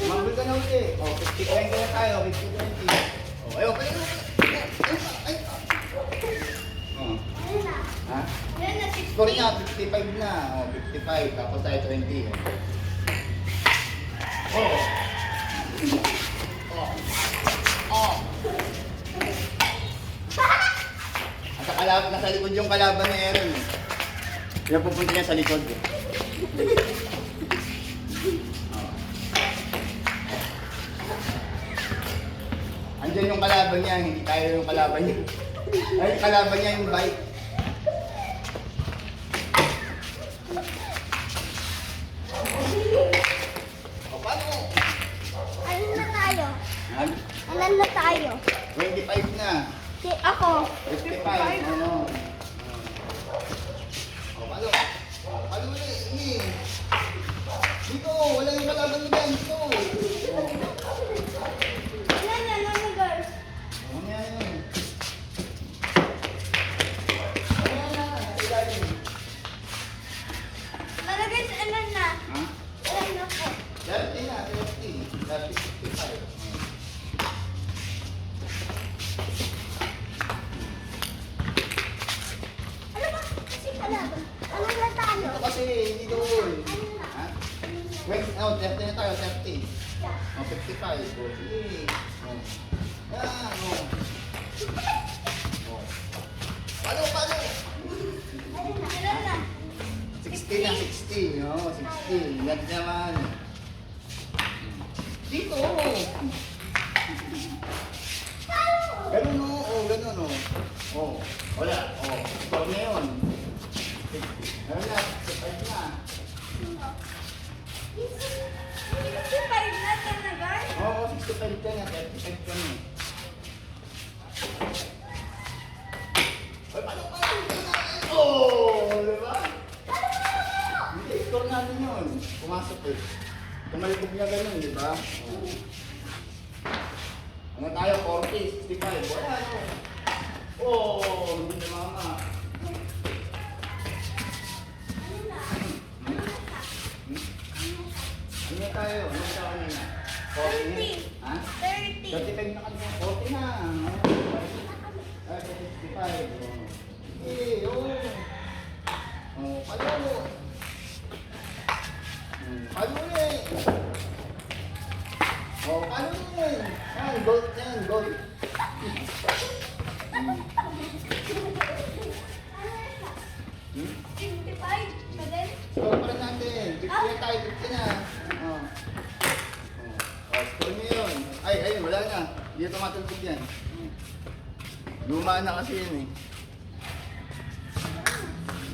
Mabul ka na ulit. O, 50-20 na tayo. 50-20. O, ayaw. Ay, ay. O. Ha? Score niya, 55 na. O, 55. Tapos tayo 20. O. Nasa likod yung kalaban ni Aaron. Kaya pupunta niya sa likod. Andiyan yung kalaban niya, hindi tayo yung kalaban niya. Ay, kalaban niya yung bike. O, paano? Ano na tayo? Ha? Ano na tayo? 25 na. Ako. 55, ano? O, paano? Paano mo ini? Dito, wala yung kalaban mo dyan. Dito. Ano, girl? Ano yan yun? Ano na? Ilalim. Malagay sa ano na? Ha? Alam na po. 30 na, 30. 55. Ano ba? Kasi kalaban. Ano na tayo? Ito kasi, hindi doon. Ano na? Ha? Wait, oh, 30 na tayo, 30. Oh, 55. Oh, sige. Oh. Yan, oh. Oh. Paano, paano? Ano na? 60 na, 60. Oh, 60. Yan naman. Dito. Ganun, oh. Oh, ganun, oh. Oh, wala. Oh, score na yun. Ayun na, 65 na. 65 na talaga? Oo, 65 ka na, 35 ka na. Ay, paano? Oh, diba? Hindi, score natin yun. Pumasok eh. Tumalikog niya ganun, di ba? Ano tayo? 40, 65. Wala, no? Oh, hindi na mama. Ano tayo? Ano tayo kanina? 40? Ha? 30. 35 na kanina. 40 na. Ay, 65. Eh, oh. Oh, palo. Palo eh. Oh, palo eh. Yan, gold yan, gold. Hmm? 55? Madal? Score pa rin natin. 50 na tayo, 50 na. Oh. Oh, score niyo yun. Ay, wala na. Hindi na tumatulog yan. Luma na kasi yun eh.